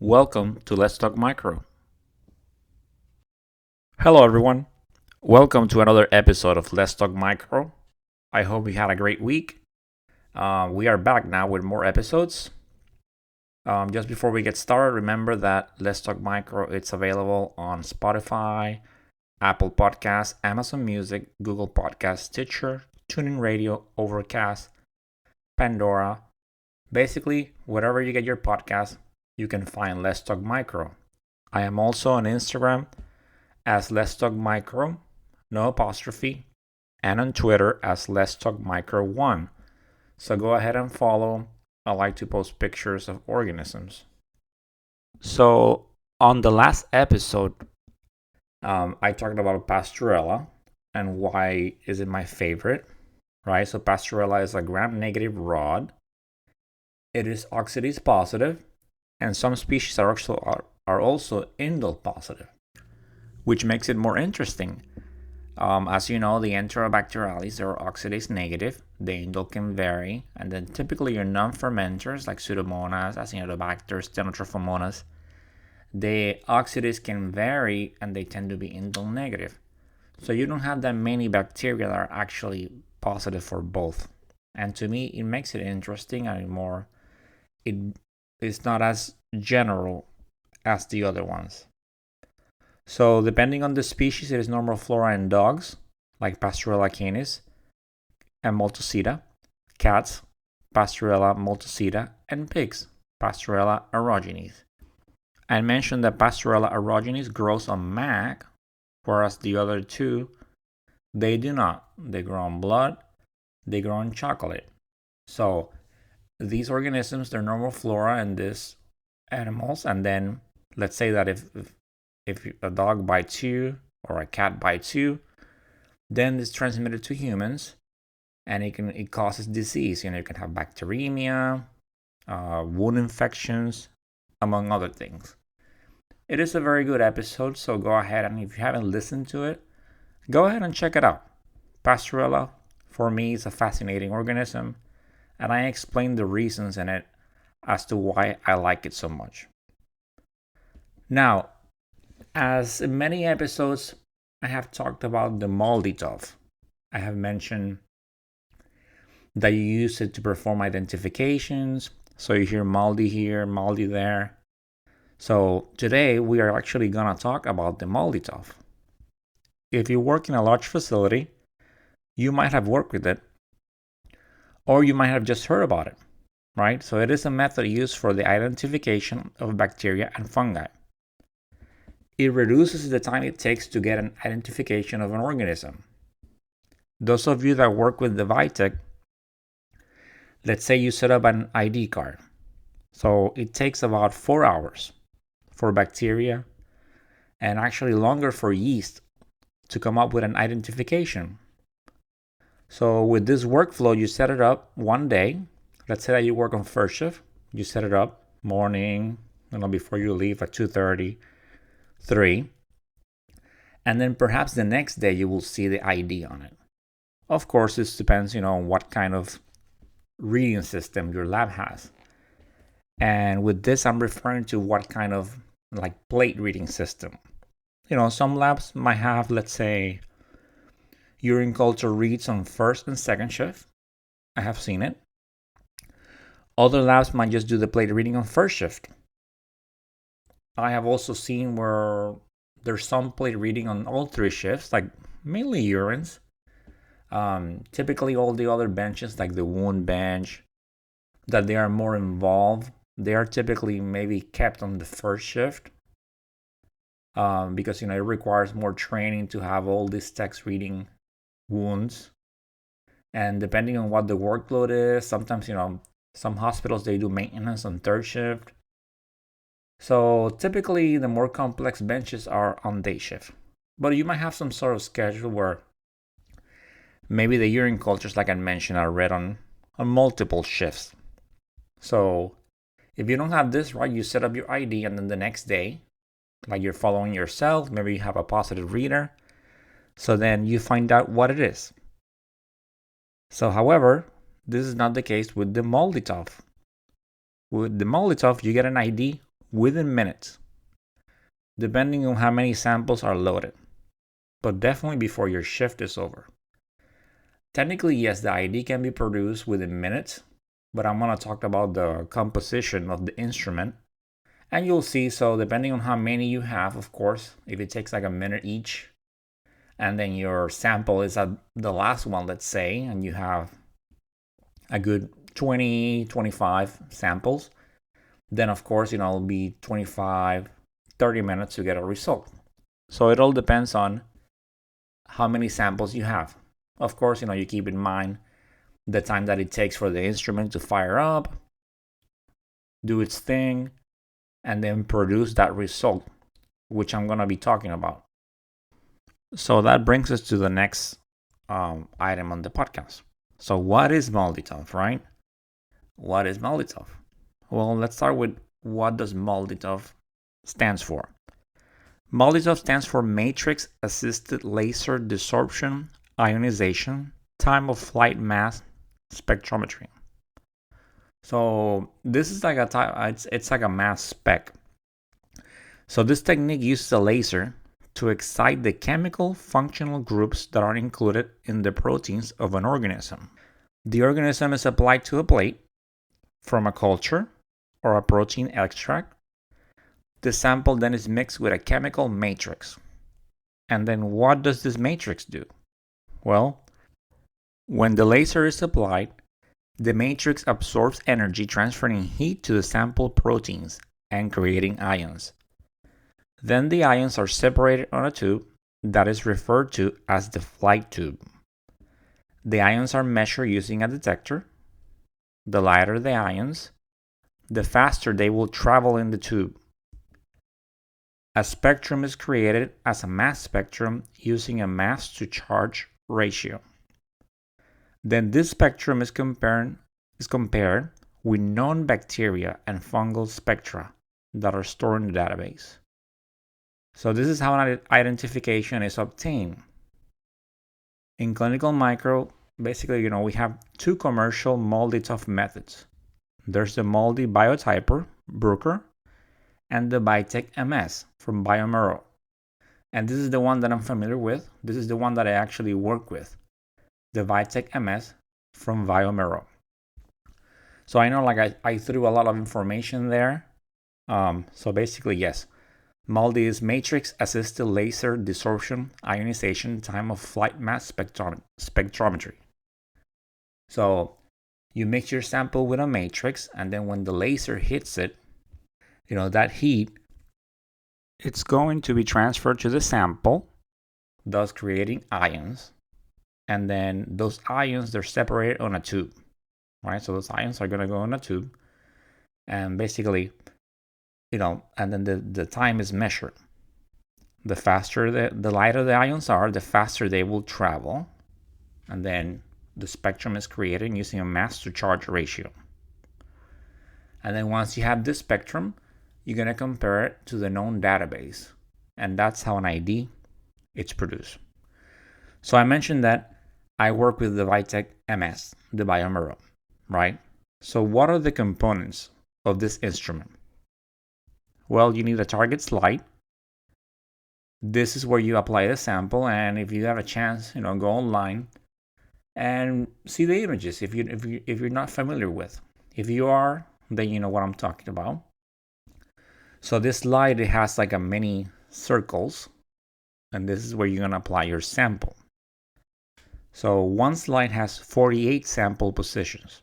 Welcome to Let's Talk Micro. Hello, everyone. Welcome to another episode of Let's Talk Micro. I hope you had a great week. We are back now with more episodes. Just before we get started, remember that Let's Talk Micro it's available on Spotify, Apple Podcasts, Amazon Music, Google Podcasts, Stitcher, TuneIn Radio, Overcast, Pandora. Basically, wherever you get your podcast, you can find Let's Talk Micro. I am also on Instagram as Let's Talk Micro, no apostrophe, and on Twitter as Let's Talk Micro 1. So go ahead and follow. I like to post pictures of organisms. So on the last episode, I talked about Pastorella and why is it my favorite, right? So Pastorella is a gram-negative rod. It is oxidase positive, and some species are also indole positive, which makes it more interesting. As you know, the Enterobacteriales are oxidase negative. The indole can vary, and then typically your non-fermenters like Pseudomonas, Acinetobacter, Stenotrophomonas, the oxidase can vary and they tend to be indole negative. So you don't have that many bacteria that are actually positive for both. And to me, it makes it interesting and it is not as general as the other ones. So depending on the species, it is normal flora in dogs, like Pastorella canis and Multocida, cats, Pastorella multocida, and pigs, Pastorella aerogenes. I mentioned that Pastorella aerogenes grows on MAC, whereas the other two, they do not. They grow on blood, they grow on chocolate. So these organisms, they're normal flora in these animals, and then let's say that if a dog bites you or a cat bites you, then it's transmitted to humans, and it causes disease. You can have bacteremia, wound infections, among other things. It is a very good episode, so go ahead and if you haven't listened to it, go ahead and check it out. Pastorella, for me, is a fascinating organism, and I explain the reasons in it as to why I like it so much. Now, as in many episodes, I have talked about the MALDI-TOF. I have mentioned that you use it to perform identifications. So you hear MALDI here, MALDI there. So today we are actually going to talk about the MALDI-TOF. If you work in a large facility, you might have worked with it, or you might have just heard about it, right? So it is a method used for the identification of bacteria and fungi. It reduces the time it takes to get an identification of an organism. Those of you that work with the Vitek, let's say you set up an ID card. So it takes about 4 hours for bacteria and actually longer for yeast to come up with an identification. So with this workflow, you set it up one day. Let's say that you work on first shift. You set it up morning, before you leave at 2:30. 3, and then perhaps the next day you will see the ID on it. Of course, this depends, on what kind of reading system your lab has. And with this, I'm referring to what kind of plate reading system. Some labs might have, let's say, urine culture reads on first and second shift. I have seen it. Other labs might just do the plate reading on first shift. I have also seen where there's some plate reading on all 3 shifts, like mainly urines. Typically, all the other benches, like the wound bench, that they are more involved, they are typically maybe kept on the first shift because, it requires more training to have all these techs reading wounds. And depending on what the workload is, sometimes, some hospitals, they do maintenance on third shift. So typically, the more complex benches are on day shift. But you might have some sort of schedule where maybe the urine cultures, like I mentioned, are read on multiple shifts. So if you don't have this, right, you set up your ID and then the next day, like you're following yourself, maybe you have a positive reader. So then you find out what it is. So however, this is not the case with the MALDI-TOF. With the MALDI-TOF, you get an ID within minutes, depending on how many samples are loaded, but definitely before your shift is over. Technically, yes, the ID can be produced within minutes, but I'm going to talk about the composition of the instrument. And you'll see, so depending on how many you have, of course, if it takes like a minute each, and then your sample is at the last one, let's say, and you have a good 20, 25 samples, then of course, it'll be 25, 30 minutes to get a result. So it all depends on how many samples you have. Of course, you keep in mind the time that it takes for the instrument to fire up, do its thing, and then produce that result, which I'm going to be talking about. So that brings us to the next item on the podcast. So what is MALDI-TOF, right? What is MALDI-TOF? Well, let's start with what does MALDI-TOF stands for. MALDI-TOF stands for Matrix Assisted Laser Desorption Ionization Time of Flight Mass Spectrometry. So this is like it's like a mass spec. So this technique uses a laser to excite the chemical functional groups that are included in the proteins of an organism. The organism is applied to a plate from a culture or a protein extract. The sample then is mixed with a chemical matrix. And then what does this matrix do? Well, when the laser is applied, the matrix absorbs energy, transferring heat to the sample proteins and creating ions. Then the ions are separated on a tube that is referred to as the flight tube. The ions are measured using a detector. The lighter the ions, the faster they will travel in the tube. A spectrum is created as a mass spectrum using a mass to charge ratio. Then this spectrum is compared with known bacteria and fungal spectra that are stored in the database. So this is how an identification is obtained. In clinical micro, basically, we have two commercial MALDI-TOF methods. There's the MALDI Biotyper, Bruker, and the Vitek MS from bioMero. And this is the one that I'm familiar with. This is the one that I actually work with. The Vitek MS from bioMero. So I know I threw a lot of information there. So basically, yes. MALDI is Matrix Assisted Laser Desorption Ionization Time of Flight Mass Spectrometry. So you mix your sample with a matrix, and then when the laser hits it, that heat, it's going to be transferred to the sample, thus creating ions. And then those ions, they're separated on a tube, right? So those ions are going to go on a tube. And basically, and then the time is measured. The faster, the lighter the ions are, the faster they will travel. And then the spectrum is created using a mass to charge ratio. And then once you have this spectrum, you're going to compare it to the known database. And that's how an ID is produced. So I mentioned that I work with the Vitek MS, the bioMero, right? So what are the components of this instrument? Well, you need a target slide. This is where you apply the sample, and if you have a chance, go online and see the images if you're not familiar with. If you are, then you know what I'm talking about. So this slide, it has like a mini circles, and this is where you're gonna apply your sample. So one slide has 48 sample positions.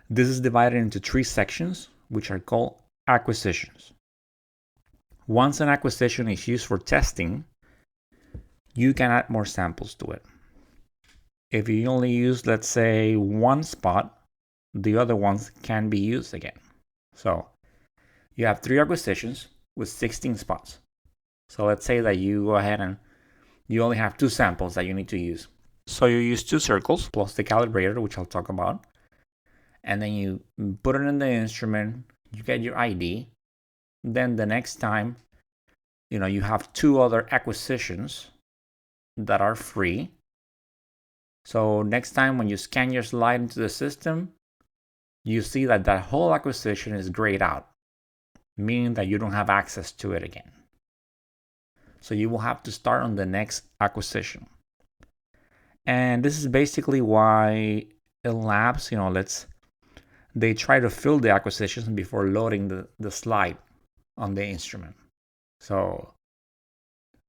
This is divided into 3 sections, which are called acquisitions. Once an acquisition is used for testing, you can add more samples to it. If you only use, let's say, one spot, the other ones can be used again. So you have 3 acquisitions with 16 spots. So let's say that you go ahead and you only have 2 samples that you need to use. So you use 2 circles plus the calibrator, which I'll talk about. And then you put it in the instrument, you get your ID. Then the next time, you have 2 other acquisitions that are free. So next time when you scan your slide into the system, you see that whole acquisition is grayed out. meaning that you don't have access to it again. So you will have to start on the next acquisition. And this is basically why in labs, they try to fill the acquisitions before loading the slide on the instrument. So,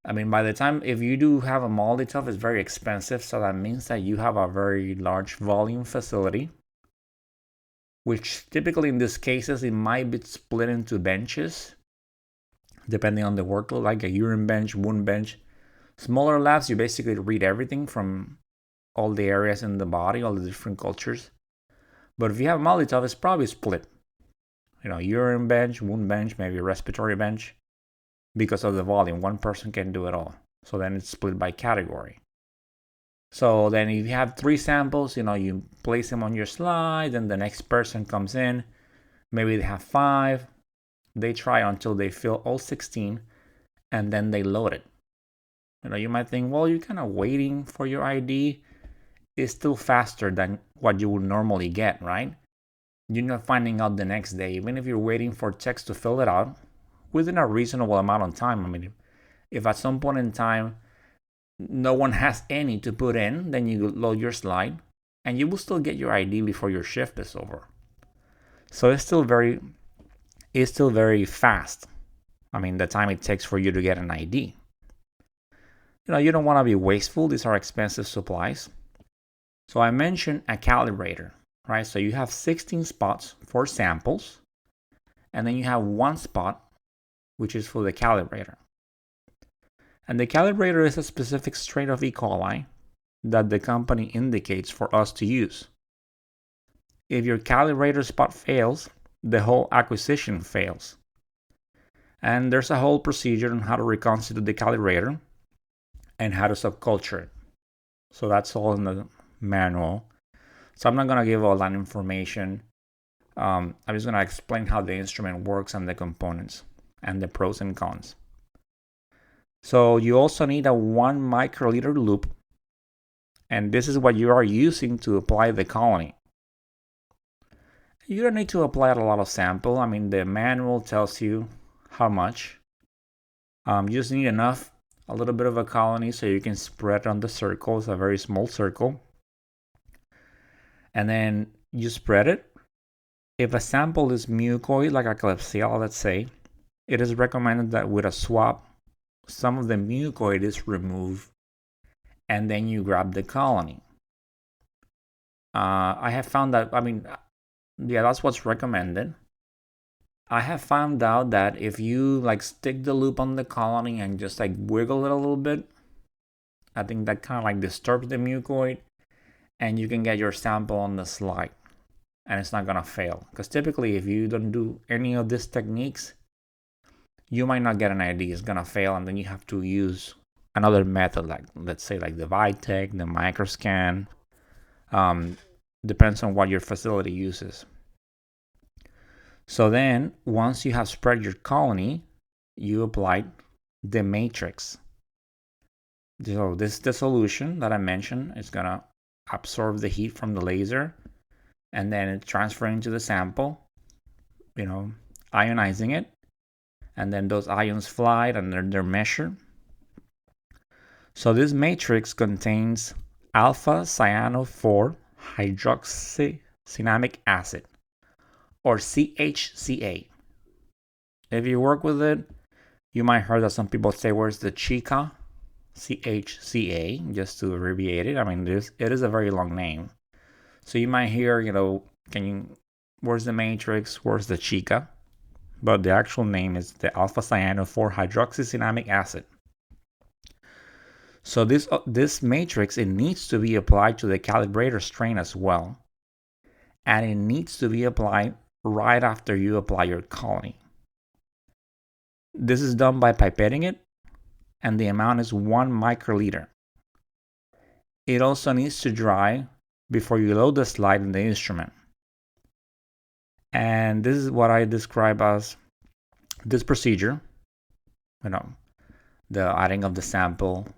by the time, if you do have a MALDI-TOF, it's very expensive. So that means that you have a very large volume facility, which typically in these cases, it might be split into benches, depending on the workload, like a urine bench, wound bench. Smaller labs, you basically read everything from all the areas in the body, all the different cultures. But if you have MALDI-TOF, it's probably split. Urine bench, wound bench, maybe a respiratory bench. Because of the volume, one person can do it all. So then it's split by category. So then if you have 3 samples, you place them on your slide, and the next person comes in. Maybe they have 5. They try until they fill all 16, and then they load it. You might think, well, you're kind of waiting for your ID. It's still faster than what you would normally get, right? You're not finding out the next day. Even if you're waiting for techs to fill it out within a reasonable amount of time. If at some point in time no one has any to put in, then you load your slide, and you will still get your ID before your shift is over. So it's still very fast. The time it takes for you to get an ID. You don't want to be wasteful. These are expensive supplies. So I mentioned a calibrator, right? So you have 16 spots for samples, and then you have 1 spot, which is for the calibrator. And the calibrator is a specific strain of E. coli that the company indicates for us to use. If your calibrator spot fails, the whole acquisition fails. And there's a whole procedure on how to reconstitute the calibrator and how to subculture it. So that's all in the manual. So I'm not going to give all that information. I'm just going to explain how the instrument works and the components and the pros and cons. So you also need a 1 microliter loop, and this is what you are using to apply the colony. You don't need to apply a lot of sample. The manual tells you how much. You just need enough, a little bit of a colony, so you can spread on the circle. It's a very small circle. And then you spread it. If a sample is mucoid, like a Klebsiella, let's say, it is recommended that with a swab, some of the mucoid is removed, and then you grab the colony. I have found that, that's what's recommended. I have found out that if you stick the loop on the colony and just wiggle it a little bit, I think that kind of disturbs the mucoid, and you can get your sample on the slide, and it's not gonna fail. Because typically, if you don't do any of these techniques, you might not get an ID. It's gonna fail, and then you have to use another method, let's say the Vitek, the microscan. Depends on what your facility uses. So then, once you have spread your colony, you apply the matrix. So this is the solution that I mentioned. It's gonna absorb the heat from the laser, and then it transfer into the sample, ionizing it. And then those ions fly and they're measured. So this matrix contains alpha cyano 4-hydroxycinnamic acid, or CHCA. If you work with it, you might heard that some people say, where's the chica? CHCA, just to abbreviate it. It is a very long name. So you might hear, where's the matrix? Where's the chica? But the actual name is the alpha cyano 4-hydroxycinnamic acid. So this matrix, it needs to be applied to the calibrator strain as well. And it needs to be applied right after you apply your colony. This is done by pipetting it, and the amount is 1 microliter. It also needs to dry before you load the slide in the instrument. And this is what I describe as this procedure. The adding of the sample,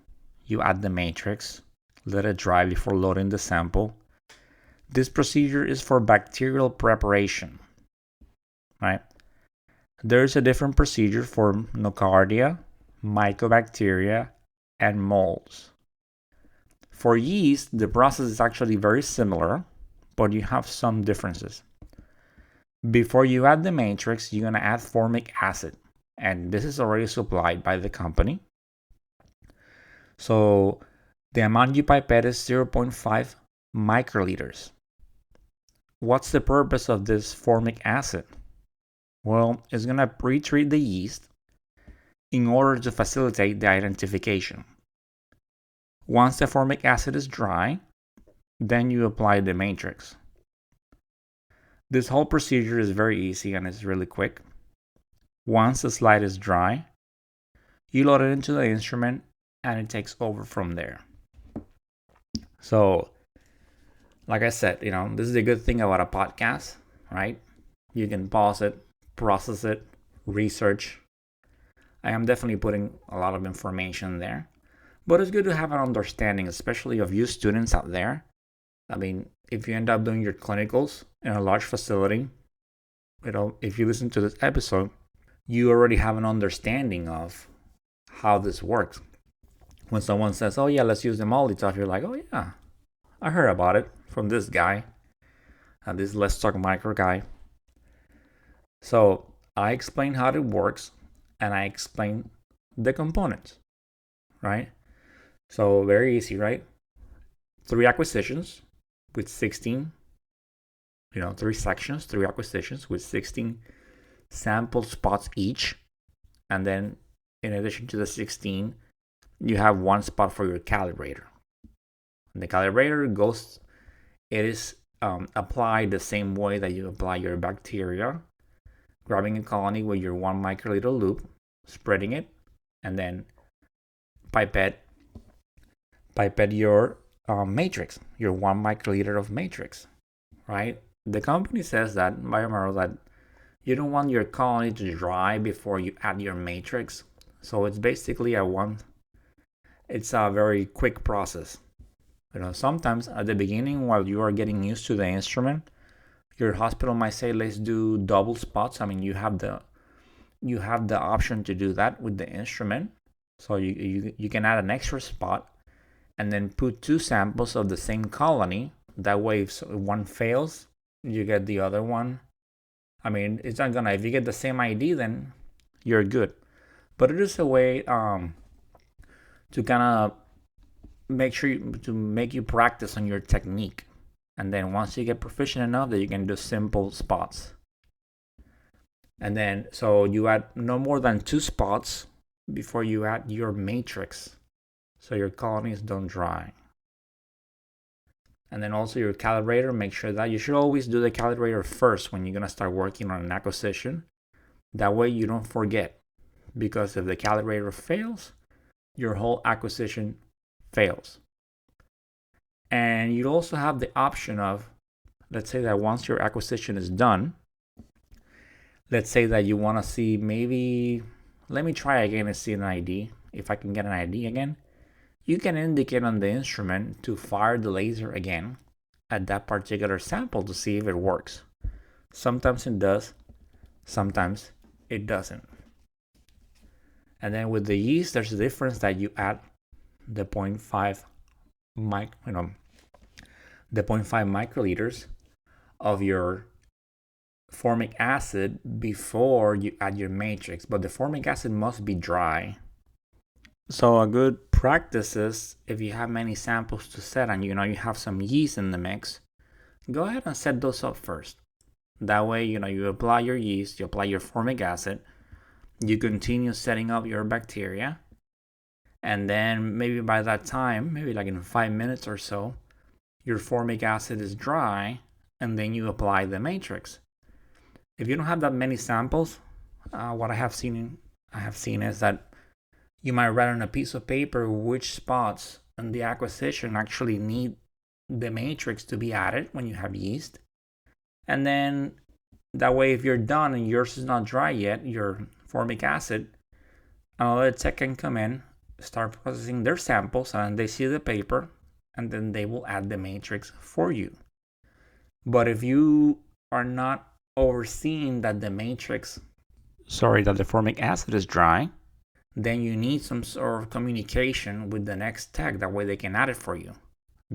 you add the matrix, let it dry before loading the sample. This procedure is for bacterial preparation, right? There's a different procedure for nocardia, mycobacteria, and molds. For yeast, the process is actually very similar, but you have some differences. Before you add the matrix, you're going to add formic acid, and this is already supplied by the company. So the amount you pipette is 0.5 microliters. What's the purpose of this formic acid? Well, it's going to pre-treat the yeast in order to facilitate the identification. Once the formic acid is dry, then you apply the matrix. This whole procedure is very easy and it's really quick. Once the slide is dry, you load it into the instrument and it takes over from there. So, like I said, this is a good thing about a podcast, right? You can pause it, process it, research. I am definitely putting a lot of information there. But it's good to have an understanding, especially of you students out there. I mean, if you end up doing your clinicals in a large facility, if you listen to this episode, you already have an understanding of how this works. When someone says, oh yeah, let's use the MALDI-TOF, you're like, oh yeah, I heard about it from this guy, this Let's Talk Micro guy. So I explain how it works and I explain the components, right? So very easy, right? 3 acquisitions with 16, 3 sections, 3 acquisitions with 16 sample spots each. And then in addition to the 16, you have 1 spot for your calibrator. And the calibrator is applied the same way that you apply your bacteria, grabbing a colony with your 1 microliter loop, spreading it, and then pipette your matrix, your 1 microliter of matrix, right? The company says that, bioMero, that you don't want your colony to dry before you add your matrix. So it's basically it's a very quick process. Sometimes at the beginning, while you are getting used to the instrument, your hospital might say, let's do double spots. I mean, you have the option to do that with the instrument. So you can add an extra spot and then put 2 samples of the same colony. That way, if one fails, you get the other one. I mean, it's not gonna, if you get the same ID, then you're good. But it is a way to kind of make you practice on your technique. And then once you get proficient enough, that you can do simple spots. And then, so you add no more than 2 spots before you add your matrix, so your colonies don't dry. And then also your calibrator, make sure that you should always do the calibrator first when you're going to start working on an acquisition. That way you don't forget, because if the calibrator fails, your whole acquisition fails. And you also have the option of, let's say that once your acquisition is done, let's say that you want to see, maybe, let me try again and see an ID, if I can get an ID again. You can indicate on the instrument to fire the laser again at that particular sample to see if it works. Sometimes it does, sometimes it doesn't. And then with the yeast, there's a difference that you add the 0.5 microliters of your formic acid before you add your matrix, but the formic acid must be dry. So a good practice is, if you have many samples to set and you have some yeast in the mix, go ahead and set those up first. That way, you apply your yeast, you apply your formic acid, you continue setting up your bacteria, and then maybe by that time, maybe like in 5 minutes or so, your formic acid is dry, and then you apply the matrix. If you don't have that many samples, what I have seen is that you might write on a piece of paper which spots in the acquisition actually need the matrix to be added when you have yeast. And then that way, if you're done and yours is not dry yet, your formic acid, another tech can come in, start processing their samples, and they see the paper, and then they will add the matrix for you. But if you are not overseeing that the matrix that the formic acid is dry, then you need some sort of communication with the next tech. That way they can add it for you.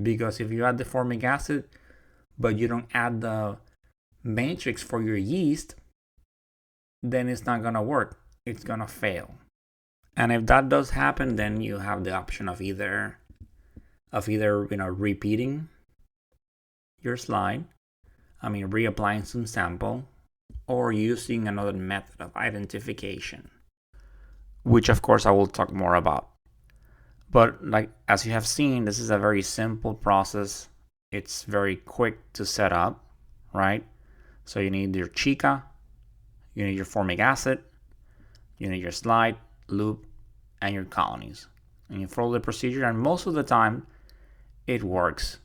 Because if you add the formic acid, but you don't add the matrix for your yeast, then it's not gonna work. It's gonna fail. And if that does happen, then you have the option of either repeating your slide, reapplying some sample, or using another method of identification, which of course I will talk more about. But like as you have seen, this is a very simple process. It's very quick to set up, right? So you need your chica, you need your formic acid, you need your slide, loop, and your colonies. And you follow the procedure, and most of the time it works.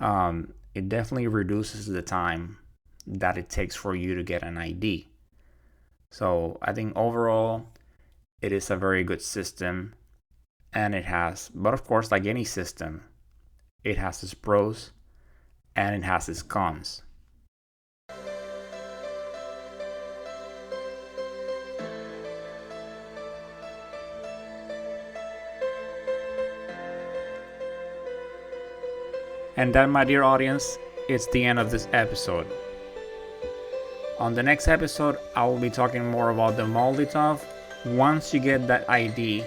It definitely reduces the time that it takes for you to get an ID. So I think overall it is a very good system, and but of course, like any system, it has its pros and it has its cons. And that, my dear audience, it's the end of this episode. On the next episode, I will be talking more about the MALDI-TOF. Once you get that ID,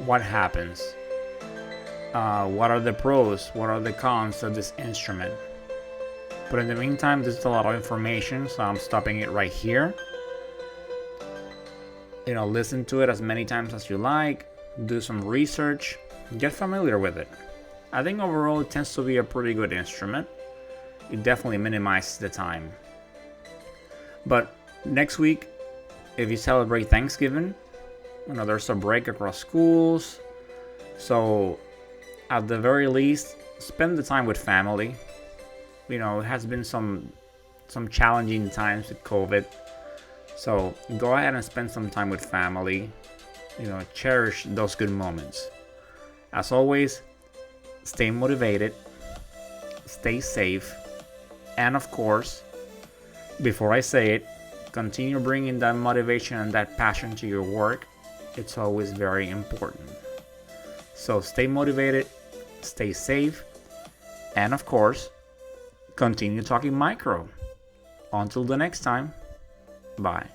what happens? What are the pros? What are the cons of this instrument? But in the meantime, this is a lot of information, so I'm stopping it right here. Listen to it as many times as you like, do some research, get familiar with it. I think overall it tends to be a pretty good instrument. It definitely minimizes the time. But next week, if you celebrate Thanksgiving, there's a break across schools. So at the very least, spend the time with family. It has been some challenging times with COVID. So go ahead and spend some time with family. Cherish those good moments. As always, stay motivated, stay safe, and of course, before I say it, continue bringing that motivation and that passion to your work. It's always very important. So stay motivated, stay safe, and of course, continue talking micro. Until the next time, bye.